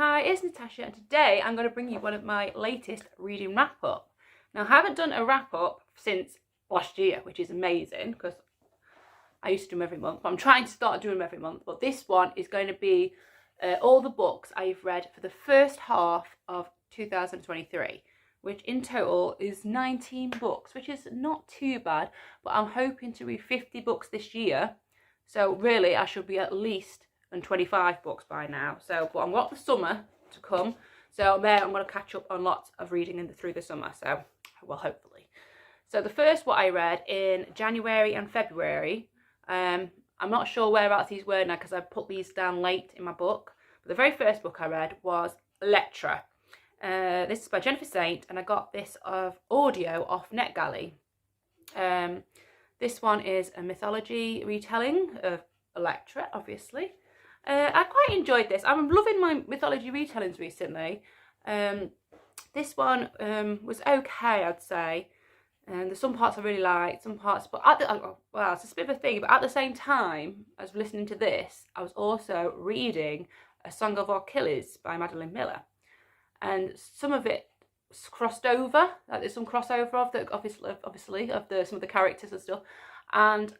Hi, it's Natasha, and today I'm going to bring you one of my latest reading wrap-up. Now, I haven't done a wrap-up since last year, which is amazing because I used to do them every month. But I'm trying to start doing them every month, but this one is going to be all the books I've read for the first half of 2023, which in total is 19 books, which is not too bad, but I'm hoping to read 50 books this year. So really, I should be at least on 25 books by now. So, but I've got the summer to come. So there, I'm going to catch up on lots of reading through the summer. So, well, hopefully. So the first what I read in January and February, I'm not sure whereabouts these were now because I put these down late in my book. But the very first book I read was Elektra. This is by Jennifer Saint, and I got this of audio off NetGalley. This one is a mythology retelling of Elektra, obviously. I quite enjoyed this. I'm loving my mythology retellings recently. This one was okay, I'd say. There's some parts I really liked, some parts, but well, it's a bit of a thing. But at the same time as listening to this, I was also reading A Song of Achilles by Madeline Miller, and some of it crossed over. Like there's some crossover of the obviously of some of the characters and stuff, and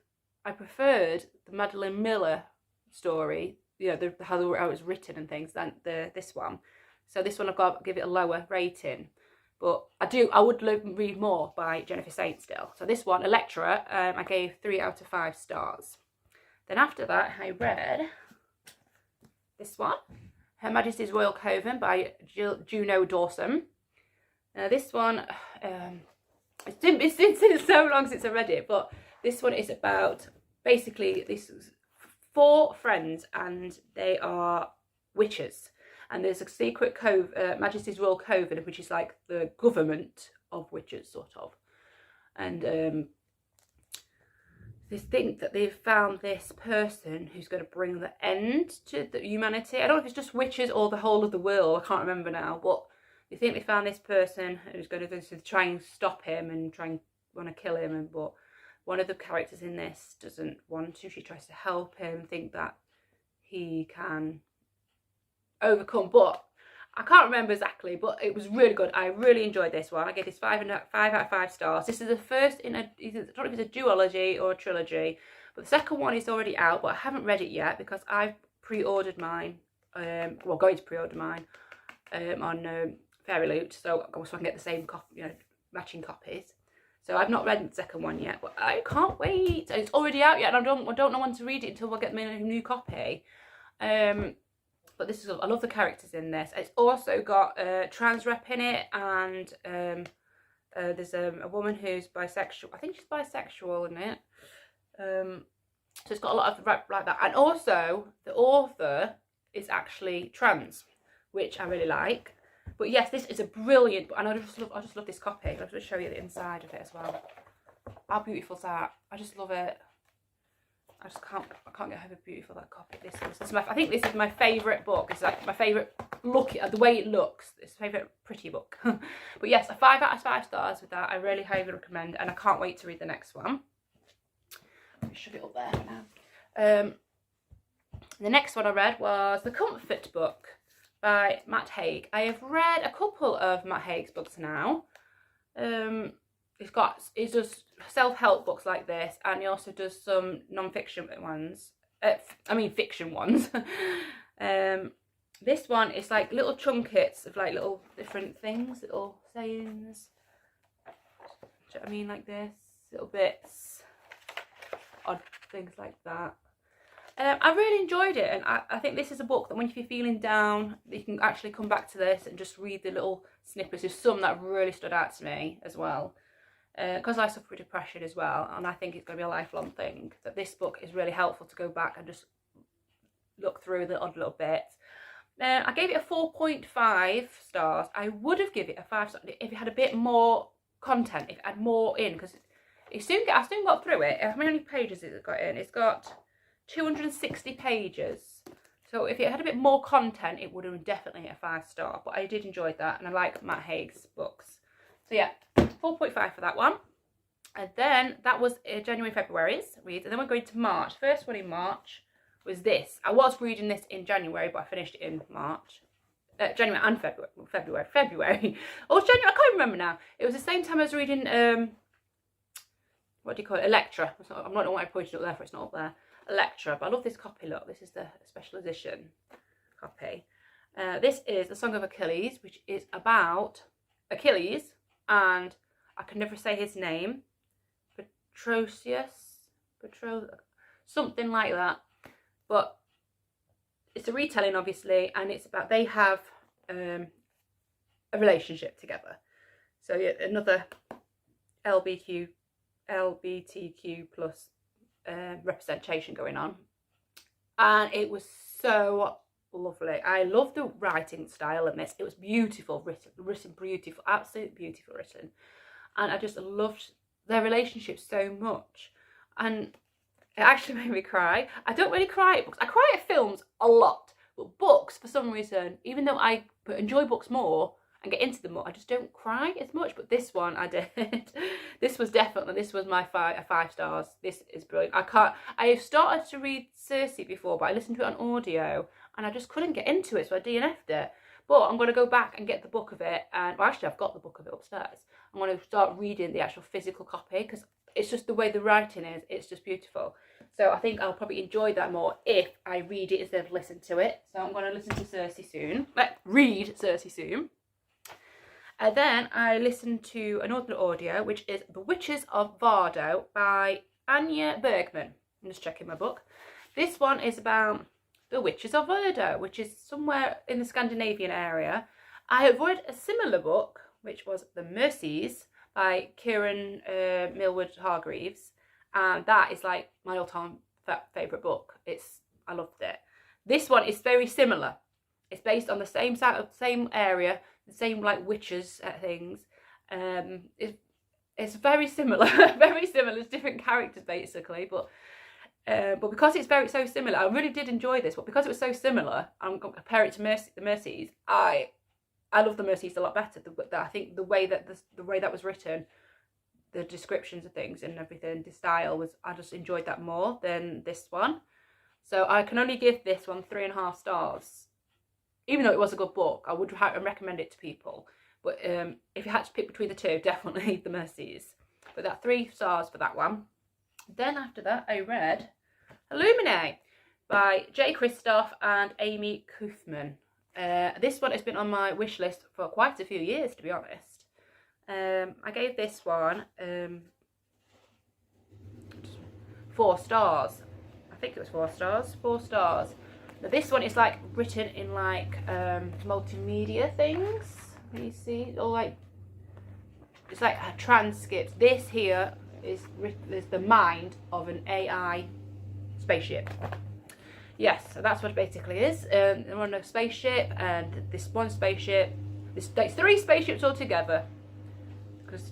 I preferred the Madeline Miller story, you know, how it was written and things, than this one. So this one I've got to give it a lower rating. But I would read more by Jennifer Saint still. So this one, Elektra, I gave 3 out of 5 stars. Then after that, I read this one, Her Majesty's Royal Coven by Juno Dawson. This one, it's been so long since I read it, but this one is about, basically, this is 4 friends and they are witches. And there's a secret Majesty's Royal Coven, which is like the government of witches, sort of. And they think that they've found this person who's going to bring the end to humanity. I don't know if it's just witches or the whole of the world. I can't remember now. But they think they found this person who's going to try and stop him and want to kill him. But one of the characters in this doesn't want to. She tries to help him, think that he can overcome, but I can't remember exactly, but it was really good. I really enjoyed this one. I gave this 5 out of 5 stars. This is the first in I don't know if it's a duology or a trilogy, but the second one is already out, but I haven't read it yet because I've pre-ordered mine, well, going to pre-order mine on Fairy Loot, so I can get the same matching copies. So I've not read the second one yet, but I can't wait. It's already out yet, and I don't know when to read it until I get my new copy. But this is, I love the characters in this. It's also got trans rep in it, and there's a woman who's bisexual. I think she's bisexual in it. So it's got a lot of rep like that. And also, the author is actually trans, which I really like. But yes, this is a brilliant book, and I just love this copy. I'll just show you the inside of it as well. How beautiful is that? I just love it. I can't get over how beautiful that copy this is. I think this is my favourite book. It's like my favourite look, the way it looks. It's my favourite pretty book. But yes, a 5 out of 5 stars with that. I really highly recommend, and I can't wait to read the next one. Let me shove it up there for now. The next one I read was The Comfort Book by Matt Haig. I have read a couple of Matt Haig's books now. He does self-help books like this, and he also does some non-fiction ones. Fiction ones. This one is like little chunkets of like little different things, little sayings. Do you know what I mean? Like this, little bits, odd things like that. I really enjoyed it, and I think this is a book that when you're feeling down, you can actually come back to this and just read the little snippets. There's some that really stood out to me as well. Because I suffer with depression as well, and I think it's going to be a lifelong thing, that this book is really helpful to go back and just look through the odd little bits. I gave it a 4.5 stars. I would have given it a 5 star if it had a bit more content, if it had more in, because I soon got through it. How many pages has it got in? It's got 260 pages. So if it had a bit more content, it would have definitely a 5 star. But I did enjoy that, and I like Matt Haig's books. So yeah, 4.5 for that one. And then that was January, February's reads. And then we're going to March. First one in March was this. I was reading this in January, but I finished it in March. January and February. Or January, I can't remember now. It was the same time I was reading, what do you call it? Elektra. I'm not know why I pointed up there for it's not up there. Elektra, but I love this copy, look. This is the special edition copy. This is the Song of Achilles, which is about Achilles, and I can never say his name. Something like that. But it's a retelling, obviously, and it's about they have a relationship together. So yeah, another LGBTQ plus representation going on, and it was so lovely. I love the writing style in this. It was beautiful written, beautiful, absolutely beautiful written, and I just loved their relationship so much, and it actually made me cry. I don't really cry at books. I cry at films a lot, but books, for some reason, even though I enjoy books more and get into them more, I just don't cry as much. But this one I did. This was my 5 stars. This is brilliant. I have started to read Circe before, but I listened to it on audio and I just couldn't get into it, so I DNF'd it. But I'm going to go back and get the book of it, and well, actually I've got the book of it upstairs. I'm going to start reading the actual physical copy, because it's just the way the writing is, it's just beautiful. So I think I'll probably enjoy that more if I read it instead of listen to it. So I'm going to listen to Circe soon. Read Circe soon. And then I listened to another audio, which is The Witches of Vardo by Anya Bergman. I'm just checking my book. This one is about the Witches of Vardo, which is somewhere in the Scandinavian area. I have read a similar book, which was The Mercies by Kieran Millward Hargreaves, and that is like my all-time favourite book. I loved it. This one is very similar. It's based on the same area, the same like witches things. It's very similar, very similar. It's different characters basically, but because it's so similar, I really did enjoy this. But because it was so similar, I'm going to compare it to the Mercies. I love the Mercies a lot better. I think the way that was written, the descriptions of things and everything, the style was, I just enjoyed that more than this one. So I can only give this one 3.5 stars. Even though it was a good book, I would recommend it to people. But if you had to pick between the two, definitely the Mercies. But that 3 stars for that one. Then after that, I read Illuminae by Jay Kristoff and Amy Kaufman. This one has been on my wish list for quite a few years, to be honest. I gave this one 4 stars. I think it was 4 stars. 4 stars. Now this one is like written in like multimedia things. Can you see? Or like it's like a transcript. This here is the mind of an AI spaceship. Yes, so that's what it basically is. They're on a spaceship, and this one spaceship, there's 3 spaceships all together, because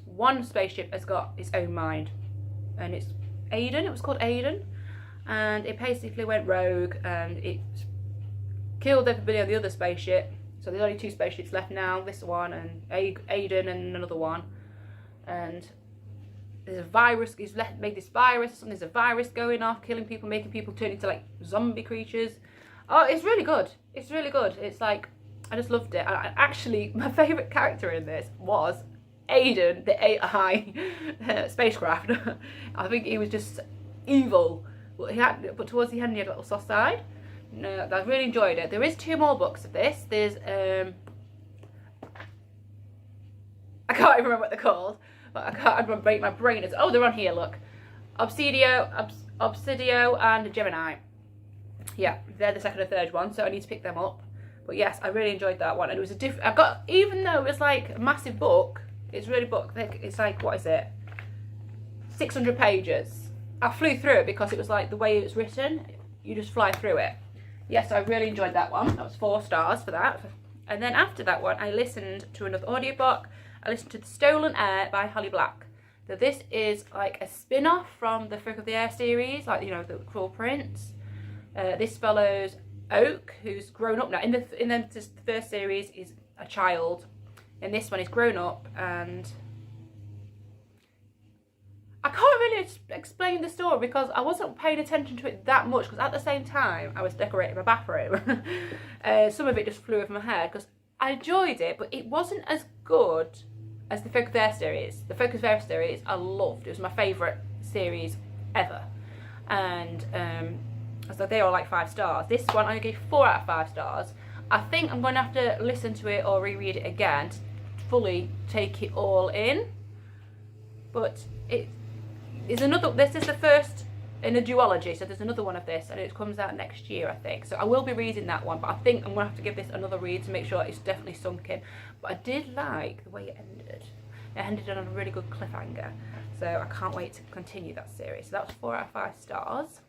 one spaceship has got its own mind, and it's Aiden. It was called Aiden, and it basically went rogue and it killed everybody on the other spaceship. So there's only 2 spaceships left now. This one and Aiden and another one, and there's a virus. He's made this virus. There's a virus going off, killing people, making people turn into like zombie creatures. Oh, it's really good. It's really good. It's like, I just loved it. Actually, my favourite character in this was Aiden, the AI spacecraft. I think he was just evil, but towards the end he had a little soft side. No, I really enjoyed it. There is 2 more books of this. There's I can't even remember what they're called. But I can't remember, my brain is, oh, they're on here, look. Obsidio and Gemini. Yeah, they're the second and third one, so I need to pick them up. But yes, I really enjoyed that one. And it was even though it was like a massive book, it's really book thick. It's like, what is it? 600 pages. I flew through it because it was like the way it was written, you just fly through it. Yes, I really enjoyed that one. That was 4 stars for that. And then after that one, I listened to another audiobook. I listened to The Stolen Heir by Holly Black. So this is like a spin-off from the Song of the Heir series, like, you know, the Cruel Prince. This follows Oak, who's grown up now. In the first series, is a child. In this one, he's grown up, and I can't really to explain the story because I wasn't paying attention to it that much, because at the same time I was decorating my bathroom. Some of it just flew over my head because I enjoyed it, but it wasn't as good as the Focus Air series. The Focus Air series I loved. It was my favourite series ever. And so they are like 5 stars. This one I gave 4 out of 5 stars. I think I'm going to have to listen to it or reread it again to fully take it all in. But it is another, this is the first in a duology, so there's another one of this, and it comes out next year, I think. So I will be reading that one, but I think I'm going to have to give this another read to make sure it's definitely sunk in. But I did like the way it ended. It ended on a really good cliffhanger. So I can't wait to continue that series. So that was 4 out of 5 stars.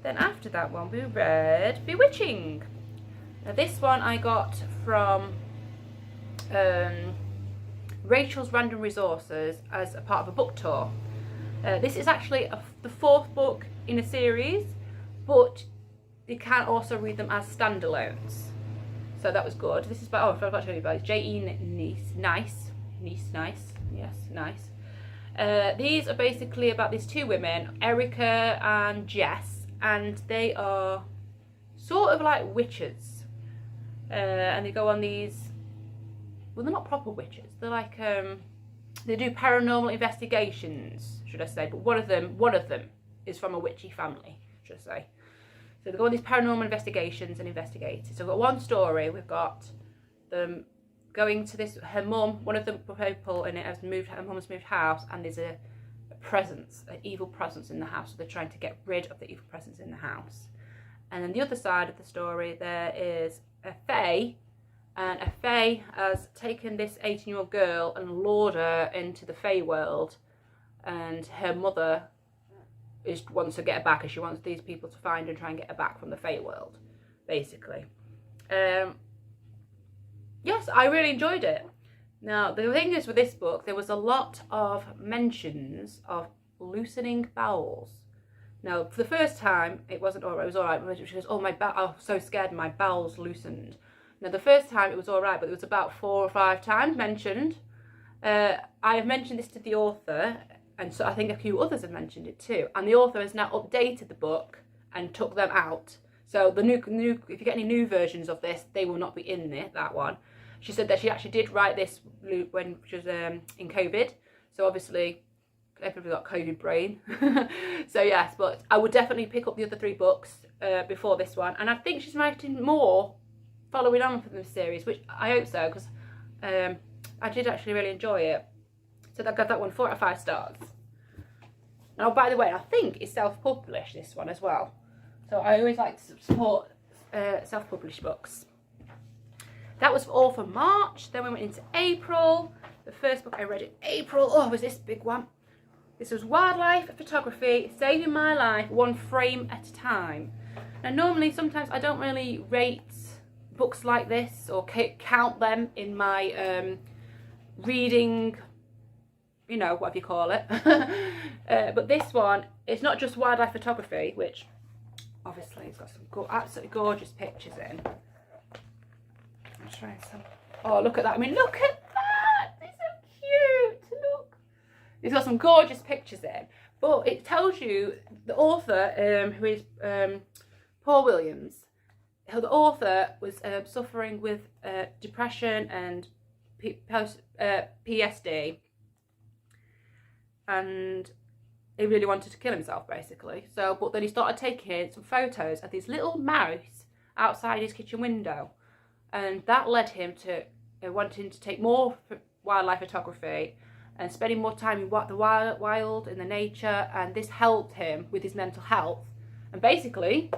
Then after that one, we read Bewitching. Now this one I got from Rachel's Random Resources as a part of a book tour. This is actually the 4th book in a series, but you can also read them as standalones. So that was good. This is by, oh, I forgot to tell you about it. J.E. Nice. Yes, nice. These are basically about these 2 women, Erica and Jess, and they are sort of like witches. And they go on these, well, they're not proper witches. They're like, they do paranormal investigations, should I say, but one of them is from a witchy family, should I say. So they go on these paranormal investigations and investigate. So we've got one story, we've got them going to this, her mum, one of the people in it has moved, her mum's moved house, and there's a presence, an evil presence in the house, so they're trying to get rid of the evil presence in the house. And then the other side of the story, there is a fae, and a fae has taken this 18-year-old girl and lured her into the fae world, and her mother wants to get her back, and she wants these people to find her and try and get her back from the fae world, basically. Yes, I really enjoyed it. Now, the thing is with this book, there was a lot of mentions of loosening bowels. Now, for the first time, it wasn't alright, it was alright. She goes, oh, I was so scared, my bowels loosened. Now, the first time it was alright, but it was about 4 or 5 times mentioned. I have mentioned this to the author, and so I think a few others have mentioned it too. And the author has now updated the book and took them out. So the new, if you get any new versions of this, they will not be in there, that one. She said that she actually did write this when she was in COVID. So obviously, everybody got COVID brain. So yes, but I would definitely pick up the other 3 books before this one. And I think she's writing more following on from this series, which I hope so, because I did actually really enjoy it. So I got that one 4 out of 5 stars. Now, by the way, I think it's self-published, this one as well. So I always like to support self-published books. That was all for March. Then we went into April. The first book I read in April, was this big one. This was Wildlife Photography, Saving My Life, 1 frame at a time. Now, normally, sometimes I don't really rate books like this or count them in my reading, you know, whatever you call it. But this one, it's not just wildlife photography, which obviously it's got some absolutely gorgeous pictures in. I'm trying some. Oh, look at that. I mean, look at that. It's so cute. Look. It's got some gorgeous pictures in. But it tells you the author, who is Paul Williams, the author was suffering with depression and PSD, and he really wanted to kill himself, basically. So, but then he started taking some photos of this little mouse outside his kitchen window, and that led him to wanting to take more wildlife photography and spending more time in the wild, in the nature, and this helped him with his mental health, and basically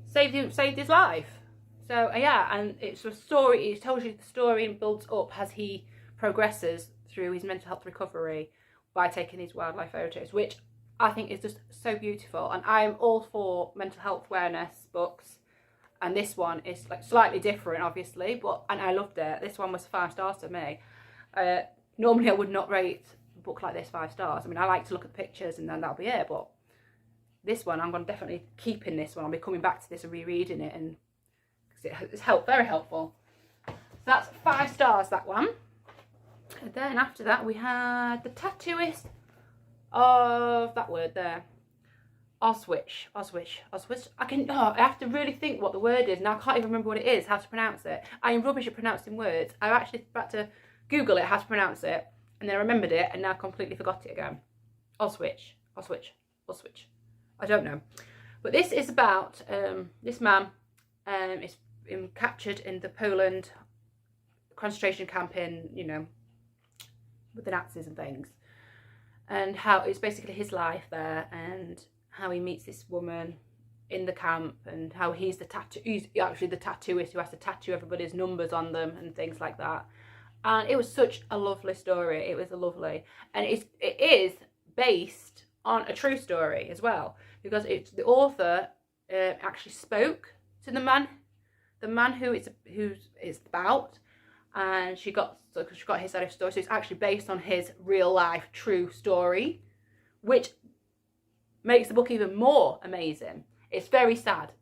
saved his life. So yeah, and it's a story. It tells you the story and builds up as he progresses through his mental health recovery by taking these wildlife photos, which I think is just so beautiful. And I am all for mental health awareness books, and this one is like slightly different, obviously, and I loved it. This one was 5 stars to me. Normally I would not rate a book like this 5 stars. I mean, I like to look at the pictures and then that'll be it, but this one I'm going to definitely keep in this one. I'll be coming back to this and rereading it, and it's very helpful. So that's 5 stars, that one. And then after that we had The Tattooist of that word there. Auschwitz. I have to really think what the word is. Now I can't even remember what it is, how to pronounce it. I am rubbish at pronouncing words. I actually had to Google it, how to pronounce it, and then I remembered it, and now I completely forgot it again. Auschwitz. I don't know. But this is about this man is captured in the Poland concentration camp in, you know, with the Nazis and things. And how it's basically his life there, and how he meets this woman in the camp, and how he's actually the tattooist who has to tattoo everybody's numbers on them and things like that. And it was such a lovely story. It was lovely, and it is based on a true story as well, because it's the author actually spoke to the man who it's about, and she got his side of the story. So it's actually based on his real life true story, which makes the book even more amazing. It's very sad,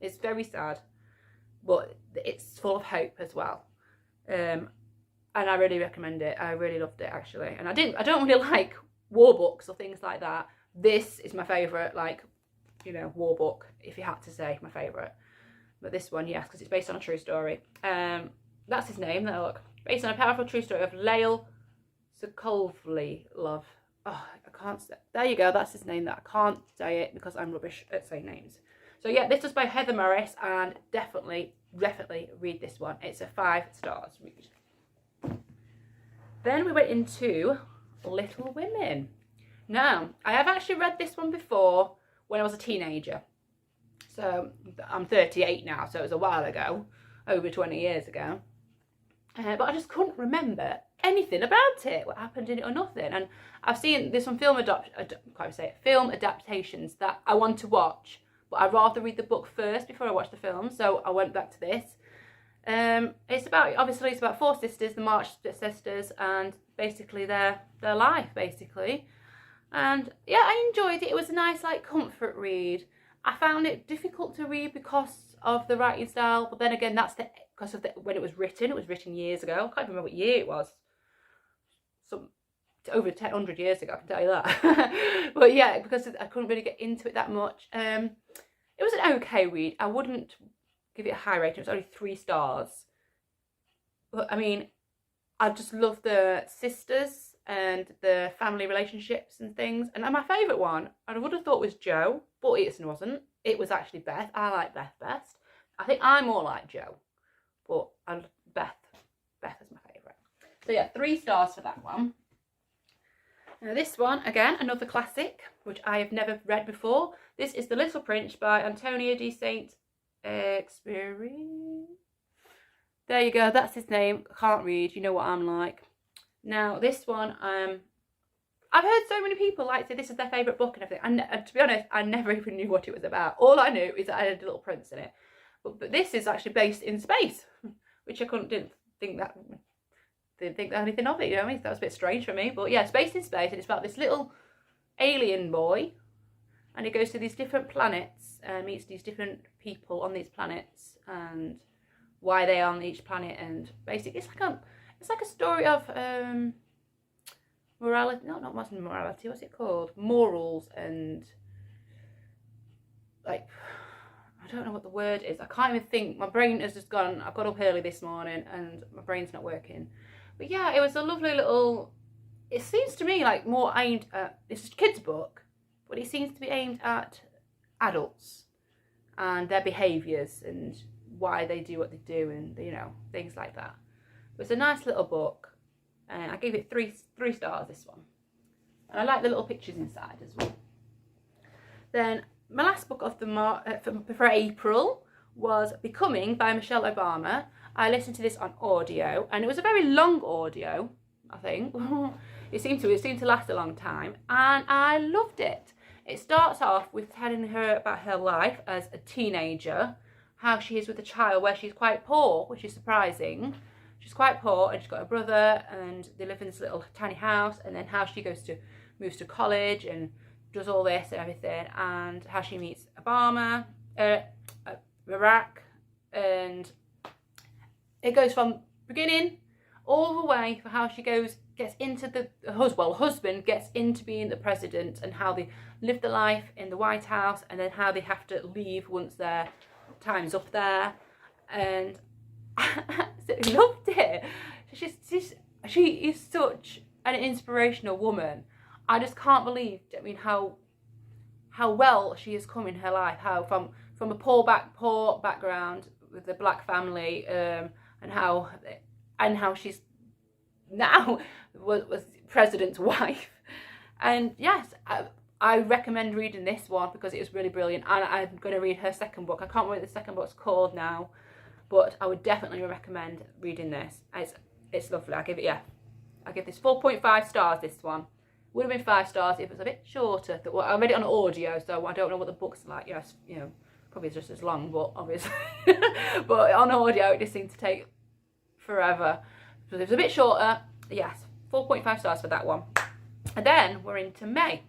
but it's full of hope as well. And I really recommend it. I really loved it, actually. And I don't really like war books or things like that. This is my favourite, like, you know, war book, if you had to say my favourite. But this one, yes, because it's based on a true story. That's his name, look. Based on a powerful true story of Lael Sokolovlov. Oh, I can't say. There you go, that's his name. That I can't say it because I'm rubbish at saying names. So yeah, this was by Heather Morris, and definitely read this one. It's a 5 stars read. Then we went into Little Women. Now, I have actually read this one before when I was a teenager. So I'm 38 now, so it was a while ago, over 20 years ago. But I just couldn't remember anything about it, what happened in it or nothing. And I've seen there's some film adaptations that I want to watch, but I'd rather read the book first before I watch the film. So I went back to this. It's about 4 sisters, the March sisters, and basically their life, basically. And yeah, I enjoyed it. It was a nice, like, comfort read. I found it difficult to read because of the writing style, but then again, that's because of when it was written. It was written years ago. I can't remember what year it was. Over 100 years ago, I can tell you that. But yeah, because I couldn't really get into it that much. It was an okay read. I wouldn't give it a high rating. It was only 3 stars. But I mean, I just love the sisters and the family relationships and things. And my favourite one, I would have thought was Jo, but it wasn't. It was actually Beth. I like Beth best. I think I'm more like Jo, but Beth is my favourite. So yeah, 3 stars for that one. Now this one, again, another classic, which I have never read before. This is The Little Prince by Antonio de Saint-Exupéry. There you go, that's his name. I can't read, you know what I'm like. Now this one, I've heard so many people like say this is their favourite book and everything. And to be honest, I never even knew what it was about. All I knew is that I had a little prince in it. But this is actually based in space, which I didn't think anything of it, you know what I mean? So that was a bit strange for me. But yeah, it's based in space, and it's about this little alien boy, and he goes to these different planets and meets these different people on these planets and why they are on each planet. And basically it's like a story of morality, not much morality, what's it called? Morals, and like, I don't know what the word is. I can't even think. My brain has just gone. I got up early this morning and my brain's not working. But yeah, it was a lovely little, it seems to me like more aimed at, it's a kid's book, but it seems to be aimed at adults and their behaviours and why they do what they do, and, you know, things like that. It was a nice little book, and I gave it 3 stars, this one. And I like the little pictures inside as well. Then my last book of the for April was Becoming by Michelle Obama. I listened to this on audio, and it was a very long audio, I think. It seemed to last a long time, and I loved it. It starts off with telling her about her life as a teenager, how she is with a child where she's quite poor, which is surprising. She's quite poor, and she's got a brother, and they live in this little tiny house, and then how she moves to college and does all this and everything, and how she meets Obama, Barack, and it goes from beginning all the way for how she goes gets into the husband gets into being the president, and how they live the life in the White House, and then how they have to leave once their time's up there. And I loved it. She is such an inspirational woman. I just can't believe, I mean, how well she has come in her life. How from a poor background with a black family, and how she's now was president's wife. And yes, I recommend reading this one because it was really brilliant, and I'm going to read her second book. I can't remember what the second book's called now, but I would definitely recommend reading this. It's lovely. I give this 4.5 stars. This one would have been 5 stars if it was a bit shorter. Well, I read it on audio, so I don't know what the book's like. Yes, you know, probably just as long, but obviously, but on audio it just seemed to take forever. So if it was a bit shorter, yes, 4.5 stars for that one. And then we're into May.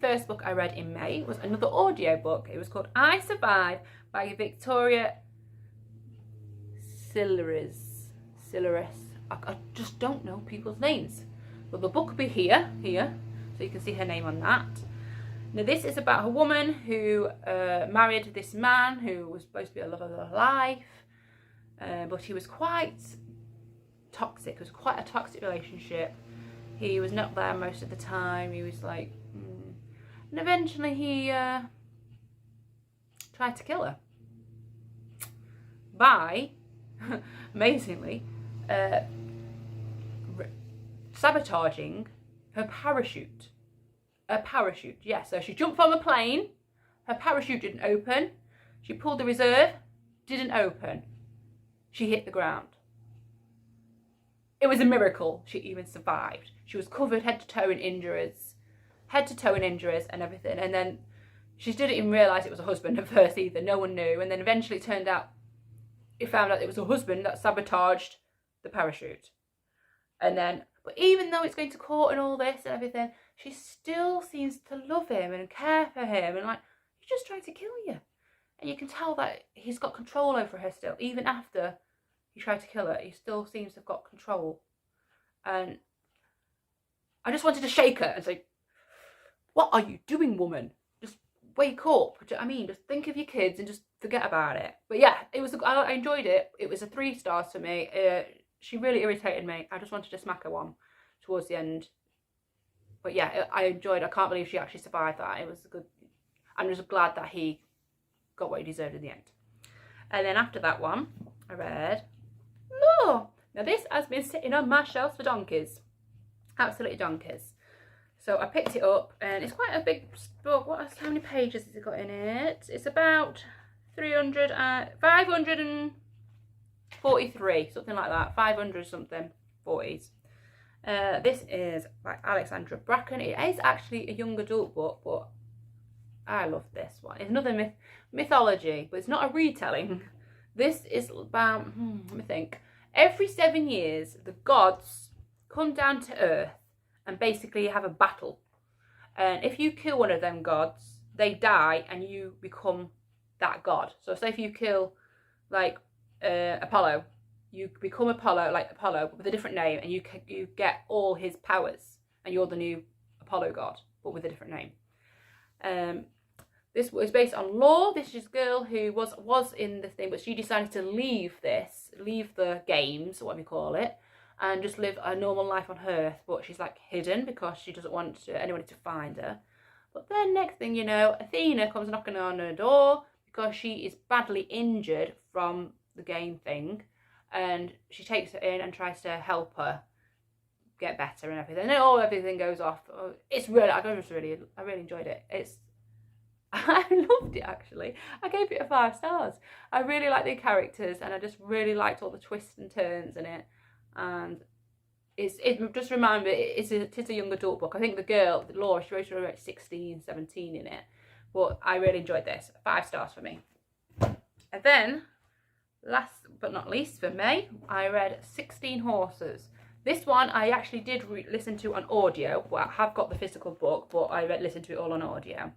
First book I read in May was another audio book. It was called I Survive by Victoria Silleris. I just don't know people's names. Well, the book will be here, so you can see her name on that. Now, this is about a woman who married this man who was supposed to be a love of her life, but he was quite toxic. It was quite a toxic relationship. He was not there most of the time. He was like, and eventually he tried to kill her by, amazingly, sabotaging her parachute. A parachute, yes. So she jumped from a plane, her parachute didn't open, she pulled the reserve, didn't open, she hit the ground. It was a miracle she even survived. She was covered head to toe in injuries and everything. And then she didn't even realise it was a husband at first either. No one knew. And then eventually it found out it was a husband that sabotaged the parachute. And then, but even though it's going to court and all this and everything, she still seems to love him and care for him, and like, he's just trying to kill you. And you can tell that he's got control over her still. Even after he tried to kill her, he still seems to have got control. And I just wanted to shake her and say, what are you doing, woman? Just wake up. Do you know what I mean? Just think of your kids and just forget about it. But yeah, I enjoyed it. It was a 3 stars for me. She really irritated me. I just wanted to smack her one towards the end. But yeah, I enjoyed it. I can't believe she actually survived that. It was good. I'm just glad that he got what he deserved in the end. And then after that one, I read more. Now this has been sitting on my shelves for donkeys. Absolutely donkeys. So I picked it up, and it's quite a big book. How many pages has it got in it? It's about 543, something like that. 500 something, 40s. This is by Alexandra Bracken. It is actually a young adult book, but I love this one. It's another mythology, but it's not a retelling. This is about, let me think. Every 7 years, the gods come down to Earth and basically have a battle. And if you kill one of them gods, they die and you become that god. So say if you kill, like, Apollo, you become Apollo, like Apollo, but with a different name, and you get all his powers, and you're the new Apollo god, but with a different name. This was based on lore. This is a girl who was in the thing, but she decided to leave the games, what we call it, and just live a normal life on Earth. But she's like hidden because she doesn't want anyone to find her. But then next thing you know, Athena comes knocking on her door because she is badly injured from the game thing, and she takes her in and tries to help her get better and everything. And then everything goes off. It's really, I really enjoyed it. I loved it actually. I gave it 5 stars. I really like the characters, and I just really liked all the twists and turns in it. And it just reminded me, it is a young adult book. I think the girl, Laura, she wrote her about 16, 17 in it. But I really enjoyed this. 5 stars for me. And then, last but not least for May, I read 16 Horses. This one I actually did listen to on audio. Well, I have got the physical book, but I listened to it all on audio.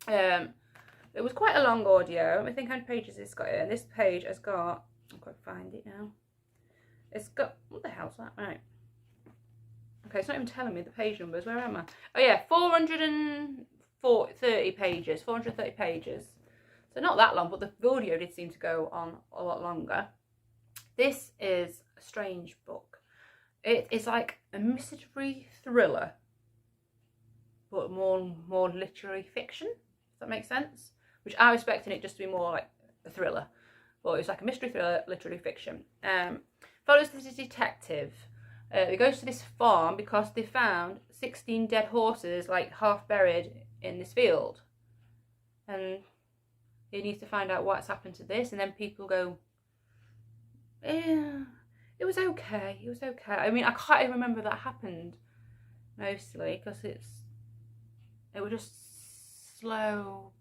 It was quite a long audio. I think how many pages it's got in. This page has got, I've got to find it now. It's got, what the hell's that? Right. Okay, it's not even telling me the page numbers. Where am I? Oh yeah, 430 pages. 430 pages. So not that long, but the audio did seem to go on a lot longer. This is a strange book. It is like a mystery thriller, but more literary fiction. Does that make sense? Which I was expecting it just to be more like a thriller, but it's like a mystery thriller, literary fiction. Follows this detective. He goes to this farm because they found 16 dead horses, like half buried in this field, and he needs to find out what's happened to this. And then people go, yeah, it was okay. It was okay. I mean, I can't even remember that happened mostly because it was just slow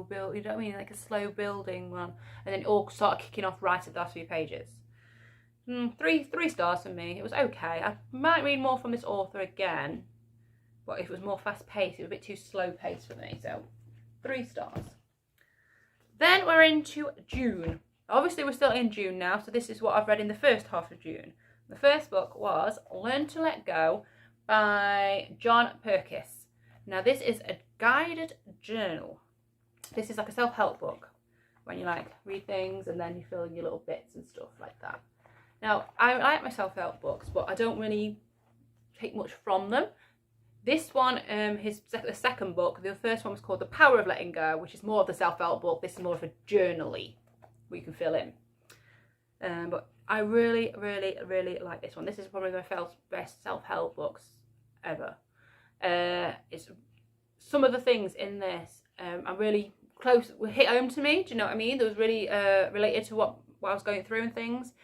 build. You know what I mean? Like a slow building one, and then it all started kicking off right at the last few pages. 3 stars for me. It was okay. I might read more from this author again, but if it was more fast paced, it was a bit too slow paced for me. So 3 stars. Then we're into June. Obviously, we're still in June now, so this is what I've read in the first half of June. The first book was Learn to Let Go by John Perkis. Now, this is a guided journal. This is like a self-help book when you like read things and then you fill in your little bits and stuff like that. Now, I like my self-help books, but I don't really take much from them. This one, the second book, the first one was called The Power of Letting Go, which is more of the self-help book. This is more of a journal-y, where you can fill in. But I really, really, really like this one. This is probably my best self-help books ever. It's some of the things in this are really close, hit home to me. Do you know what I mean? That was really related to what I was going through and things.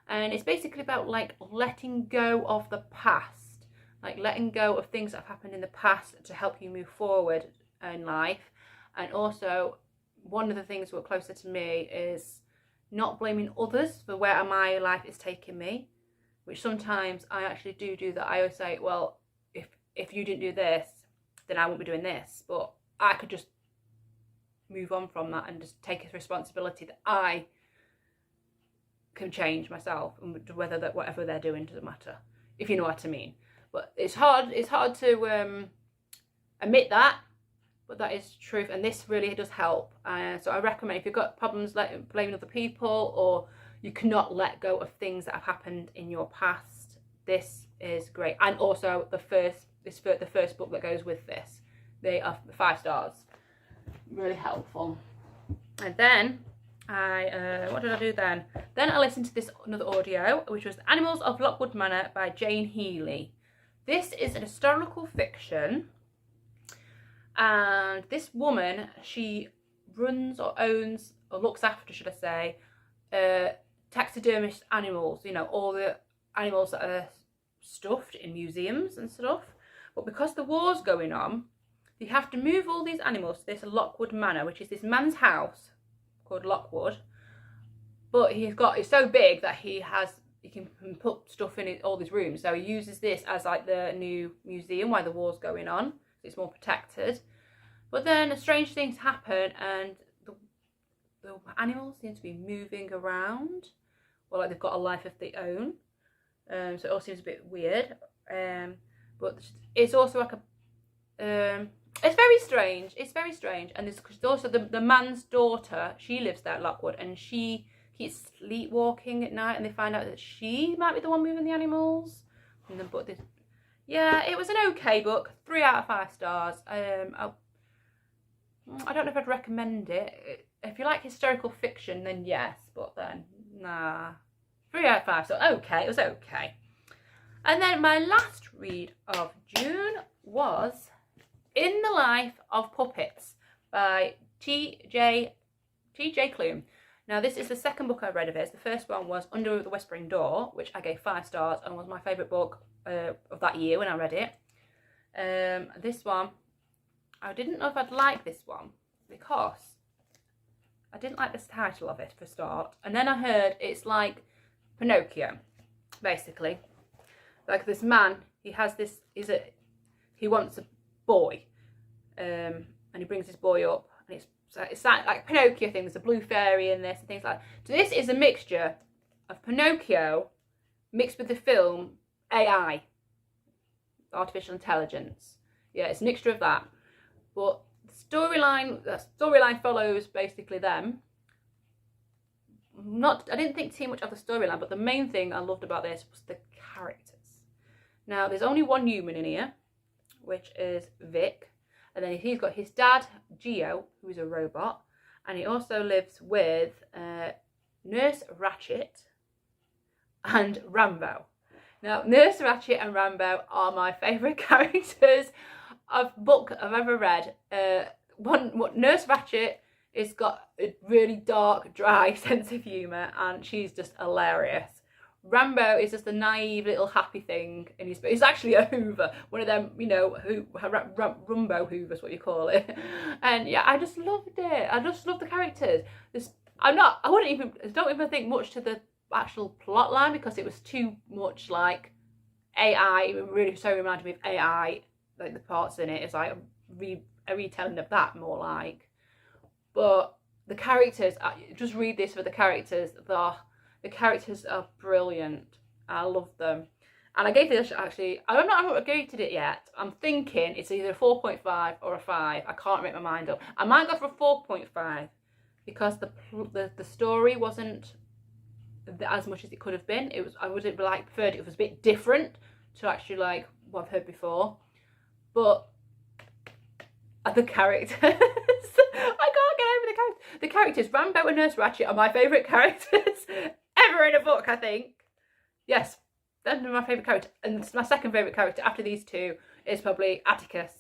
And it's basically about like letting go of the past, like letting go of things that have happened in the past to help you move forward in life. And also, one of the things that were closer to me is not blaming others for where my life is taking me, which sometimes I actually do that. I always say, well, if you didn't do this, then I won't be doing this. But I could just move on from that and just take a responsibility that I can change myself, and whatever they're doing doesn't matter, if you know what I mean. But it's hard to admit that, but that is the truth, and this really does help. So I recommend, if you've got problems blaming other people, or you cannot let go of things that have happened in your past, this is great. And also the first book that goes with this, they are 5 stars, really helpful. And then what did I do then? Then I listened to another audio, which was Animals of Lockwood Manor by Jane Healey. This is an historical fiction, and this woman, she runs or owns, or looks after, should I say, taxidermist animals, you know, all the animals that are stuffed in museums and stuff. But because the war's going on, they have to move all these animals to this Lockwood Manor, which is this man's house called Lockwood. But it's so big that he can put stuff in all these rooms. So he uses this as like the new museum while the war's going on. So it's more protected. But then strange things happen, and the animals seem to be moving around, or like they've got a life of their own. So it all seems a bit weird. But it's also like it's very strange. It's very strange. And there's also the man's daughter. She lives there at Lockwood, and she keeps sleepwalking at night, and they find out that she might be the one moving the animals. And then, yeah, it was an okay book. 3 out of 5 stars. I don't know if I'd recommend it. If you like historical fiction, then yes, but then nah. 3 out of 5. So okay, it was okay. And then my last read of June was In the Life of Puppets by T.J. Klune. Now, this is the second book I read of his. The first one was Under the Whispering Door, which I gave 5 stars and was my favourite book of that year when I read it. This one, I didn't know if I'd like this one because I didn't like the title of it for a start. And then I heard it's like Pinocchio, basically. Like this man, he wants a boy, and he brings this boy up, and it's like Pinocchio thing. There's a blue fairy in this and things like that. So this is a mixture of Pinocchio mixed with the film AI. artificial intelligence. Yeah, it's a mixture of that. But the storyline follows basically them. I didn't think too much of the storyline, but the main thing I loved about this was the characters. Now, there's only one human in here, which is Vic. And then he's got his dad, Geo, who is a robot. And he also lives with Nurse Ratchet and Rambo. Now, Nurse Ratchet and Rambo are my favourite characters of book I've ever read. Nurse Ratchet has got a really dark, dry sense of humour, and she's just hilarious. Rambo is just a naive little happy thing, and he's actually a Hoover, one of them, you know, Rumbo Hoovers, what you call it. And yeah, I just loved it. I just love the characters. I don't even think much to the actual plot line, because it was too much like AI. It really so reminded me of AI, like the parts in it. It's like a retelling of that, more like. But the characters, just read this for the characters. The characters are brilliant. I love them. And I gave this, actually, I don't know, I haven't rated it yet. I'm thinking it's either a 4.5 or a 5. I can't make my mind up. I might go for a 4.5 because the story wasn't as much as it could have been. I would have preferred it was a bit different to actually like what I've heard before. But the characters, I can't get over the characters. The characters, Rambo and Nurse Ratchet, are my favourite characters ever in a book, I think. Yes, they're my favourite character. And my second favourite character after these two is probably Atticus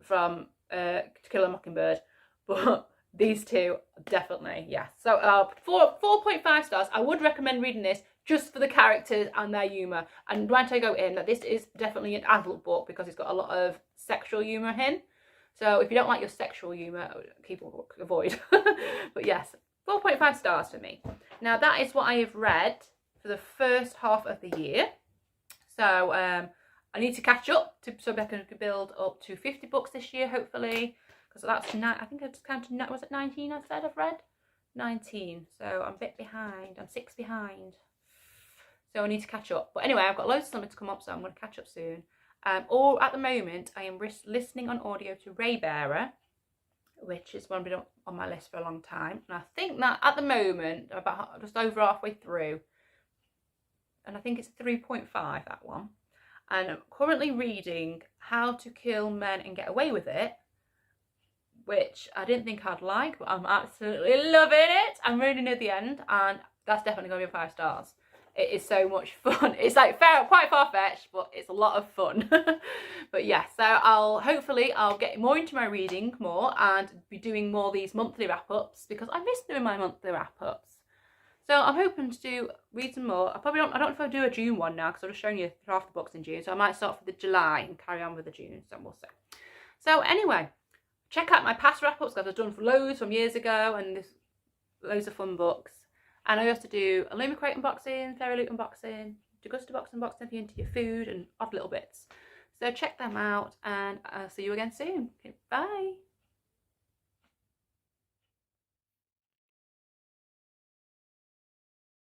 from To Kill a Mockingbird. But these two, definitely, yes. So 4.5 stars. I would recommend reading this just for the characters and their humour. And right I go in that this is definitely an adult book because it's got a lot of sexual humour in. So if you don't like your sexual humour, keep a book, avoid. But yes, 4.5 stars for me. Now that is what I have read for the first half of the year. So I need to catch up so I can build up to 50 books this year, hopefully. Because that's, I think I just counted, was it 19 I said I've read? 19. So I'm a bit behind. I'm 6 behind. So I need to catch up. But anyway, I've got loads of something to come up, so I'm going to catch up soon. Or at the moment, I am listening on audio to Raybearer, which is one been on my list for a long time. And I think that at the moment, about just over halfway through, and I think it's 3.5, that one. And I'm currently reading How to Kill Men and Get Away with It, which I didn't think I'd like, but I'm absolutely loving it. I'm really near the end, and that's definitely going to be 5 stars. It is so much fun. It's like quite far-fetched, but it's a lot of fun. But yeah, so hopefully I'll get more into my reading more and be doing more of these monthly wrap-ups, because I miss doing my monthly wrap-ups. So I'm hoping to read some more. I don't know if I'll do a June one now, because I've just shown you half the books in June. So I might start for the July and carry on with the June, so we'll see. So anyway, check out my past wrap-ups, because I've done loads from years ago, and there's loads of fun books. And I used to do Illumicrate unboxing, Fairy Loot unboxing, Degusta box unboxing if you're into your food and odd little bits. So check them out, and I'll see you again soon. Okay, bye.